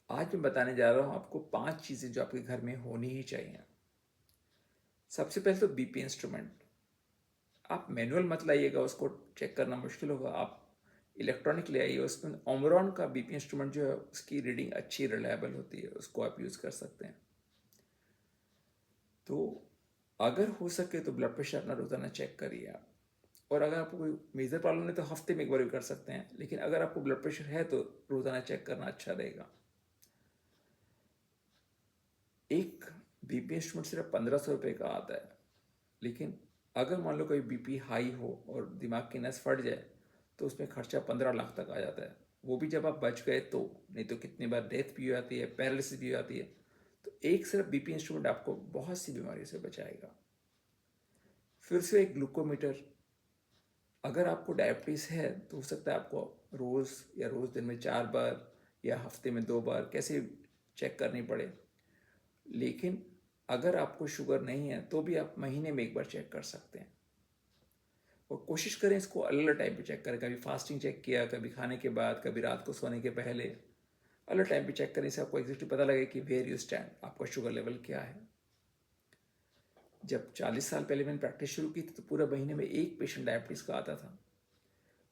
आज मैं बताने जा रहा हूँ आपको 5 चीज़ें जो आपके घर में होनी ही चाहिए। सबसे पहले तो बीपी इंस्ट्रूमेंट। आप मैनुअल मत लाइएगा, उसको चेक करना मुश्किल होगा। आप इलेक्ट्रॉनिक ले आइए, उसमें ओमरॉन का बीपी इंस्ट्रूमेंट जो है उसकी रीडिंग अच्छी रिलायबल होती है, उसको आप यूज़ कर सकते हैं। तो अगर हो सके तो ब्लड प्रेशर अपना रोज़ाना चेक करिए आप। और अगर आपको कोई मेजर प्रॉब्लम नहीं तो हफ्ते में एक बार भी कर सकते हैं, लेकिन अगर आपको ब्लड प्रेशर है तो रोज़ाना चेक करना अच्छा रहेगा। एक बीपी इंस्ट्रूमेंट सिर्फ 1500 रुपये का आता है, लेकिन अगर मान लो कोई बीपी हाई हो और दिमाग की नस फट जाए तो उसमें खर्चा 15 लाख तक आ जाता है। वो भी जब आप बच गए तो, नहीं तो कितनी बार डेथ भी हो जाती है, पैरालिसिस भी हो जाती है। तो एक सिर्फ बीपी इंस्ट्रूमेंट आपको बहुत सी बीमारियों से बचाएगा। फिर से एक ग्लूकोमीटर। अगर आपको डायबिटीज़ है तो हो सकता है आपको रोज़ या रोज़ दिन में 4 बार या हफ्ते में 2 बार कैसे चेक करनी पड़े, लेकिन अगर आपको शुगर नहीं है तो भी आप महीने में एक बार चेक कर सकते हैं। और कोशिश करें इसको अलग अलग टाइम पे चेक करें। कभी फास्टिंग चेक किया, कभी खाने के बाद, कभी रात को सोने के पहले। अलग टाइम पे चेक करें, इससे आपको एग्जैक्टली पता लगे कि वेयर यू स्टैंड, आपका शुगर लेवल क्या है। जब 40 साल पहले मैंने प्रैक्टिस शुरू की थी तो पूरे महीने में एक पेशेंट डायबिटीज़ का आता था,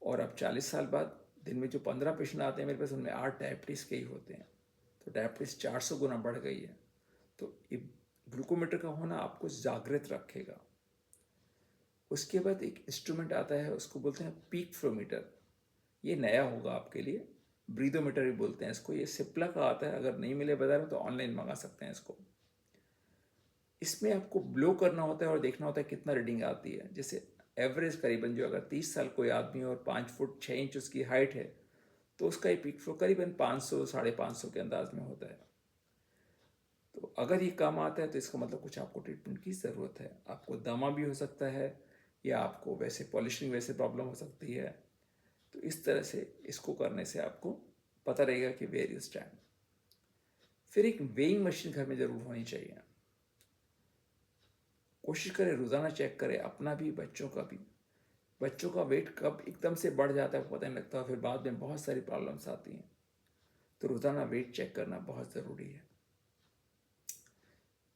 और अब 40 साल बाद दिन में जो 15 पेशेंट आते हैं मेरे पास, उनमें 8 डायबिटीज़ के ही होते हैं। तो डायबिटीज़ 400 गुना बढ़ गई है। तो ये ग्लूकोमीटर का होना आपको जागृत रखेगा। उसके बाद एक इंस्ट्रूमेंट आता है, उसको बोलते हैं पीक फ्लोमीटर। ये नया होगा आपके लिए, ब्रीदोमीटर भी बोलते हैं इसको। ये सिप्ला का आता है, अगर नहीं मिले बाजार में तो ऑनलाइन मंगा सकते हैं इसको। इसमें आपको ब्लो करना होता है और देखना होता है कितना रीडिंग आती है। जैसे एवरेज करीबन, जो अगर 30 साल कोई आदमी और 5 फुट 6 इंच उसकी हाइट है, तो उसका ये पीक फ्लो करीबन 500 550 के अंदाज में होता है। तो अगर ये कम आता है तो इसका मतलब कुछ आपको ट्रीटमेंट की ज़रूरत है। आपको दमा भी हो सकता है, या आपको वैसे पॉलिशिंग वैसे प्रॉब्लम हो सकती है। तो इस तरह से इसको करने से आपको पता रहेगा कि वेयर यू स्टैंड। फिर एक वेइंग मशीन घर में ज़रूर होनी चाहिए। कोशिश करें रोज़ाना चेक करें, अपना भी बच्चों का भी। बच्चों का वेट कब एकदम से बढ़ जाता है पता नहीं लगता, फिर बाद में बहुत सारी प्रॉब्लम्स आती हैं। तो रोज़ाना वेट चेक करना बहुत ज़रूरी है।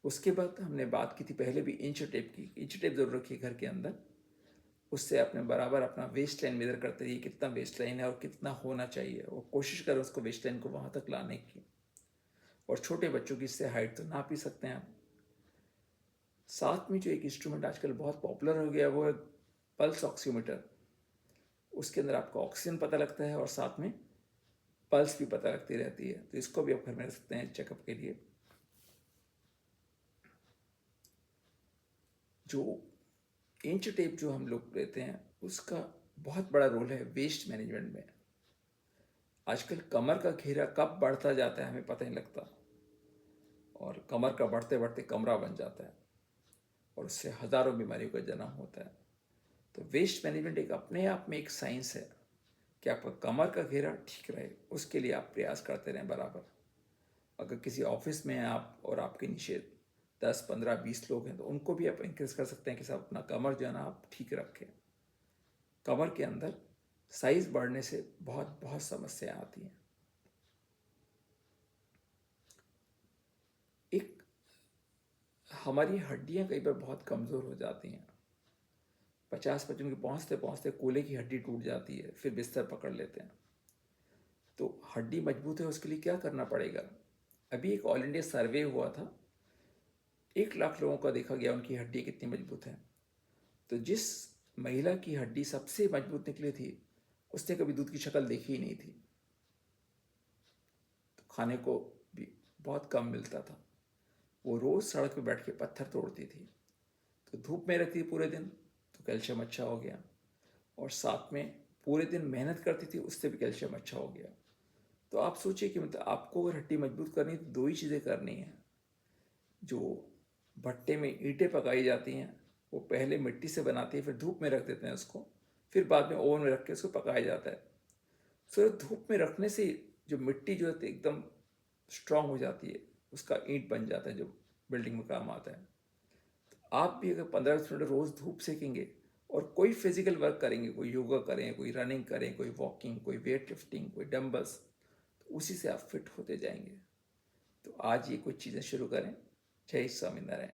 उसके बाद हमने बात की थी पहले भी इंच टेप की। इंच टेप ज़रूर रखिए घर के अंदर। उससे अपने बराबर अपना वेस्ट लाइन मेजर करते रहिए, कितना वेस्ट लाइन है और कितना होना चाहिए, और कोशिश करें उसको वेस्ट लाइन को वहाँ तक लाने की। और छोटे बच्चों की इससे हाइट तो नाप ही सकते हैं आप। साथ में जो एक इंस्ट्रूमेंट आजकल बहुत पॉपुलर हो गया वो है पल्स ऑक्सीमीटर। उसके अंदर आपका ऑक्सीजन पता लगता है और साथ में पल्स भी पता लगती रहती है। तो इसको भी आप घर में रख सकते हैं चेकअप के लिए। जो इंच टेप जो हम लोग लेते हैं उसका बहुत बड़ा रोल है वेस्ट मैनेजमेंट में। आजकल कमर का घेरा कब बढ़ता जाता है हमें पता नहीं लगता, और कमर का बढ़ते बढ़ते कमरा बन जाता है, और उससे हज़ारों बीमारियों का जन्म होता है। तो वेस्ट मैनेजमेंट एक अपने आप में एक साइंस है कि आपका कमर का घेरा ठीक रहे, उसके लिए आप प्रयास करते रहें बराबर। अगर किसी ऑफिस में हैं आप और आपके नीचे 10 15 20 लोग हैं तो उनको भी आप इंक्रेज कर सकते हैं कि सब अपना कमर जो है ना आप ठीक रखें। कमर के अंदर साइज बढ़ने से बहुत बहुत समस्याएं आती हैं। एक, हमारी हड्डियां कई बार बहुत कमज़ोर हो जाती हैं। 50 55 के पहुँचते पहुँचते कूल्हे की हड्डी टूट जाती है, फिर बिस्तर पकड़ लेते हैं। तो हड्डी मजबूत है उसके लिए क्या करना पड़ेगा। अभी एक ऑल इंडिया सर्वे हुआ था, 1 लाख लोगों का देखा गया उनकी हड्डी कितनी मजबूत है। तो जिस महिला की हड्डी सबसे मजबूत निकली थी उसने कभी दूध की शक्ल देखी ही नहीं थी। तो खाने को भी बहुत कम मिलता था। वो रोज़ सड़क पर बैठ के पत्थर तोड़ती थी। तो धूप में रहती थी पूरे दिन, तो कैल्शियम अच्छा हो गया। और साथ में पूरे दिन मेहनत करती थी, उससे भी कैल्शियम अच्छा हो गया। तो आप सोचिए कि मतलब आपको अगर हड्डी मजबूत करनी है तो दो ही चीज़ें करनी है। जो भट्टे में ईंटें पकाई जाती हैं वो पहले मिट्टी से बनाती है, फिर धूप में रख देते हैं उसको, फिर बाद में ओवन में रख के उसको पकाया जाता है। सो धूप में रखने से जो मिट्टी जो है एकदम स्ट्रांग हो जाती है, उसका ईंट बन जाता है जो बिल्डिंग में काम आता है। आप भी अगर 15 मिनट रोज़ धूप सेकेंगे और कोई फिजिकल वर्क करेंगे, कोई योगा करें, कोई रनिंग करें, कोई वॉकिंग, कोई वेट लिफ्टिंग, कोई डंबल्स, तो उसी से आप फिट होते जाएंगे। तो आज ये कुछ चीज़ें शुरू करें। जय स्वामीनारायण।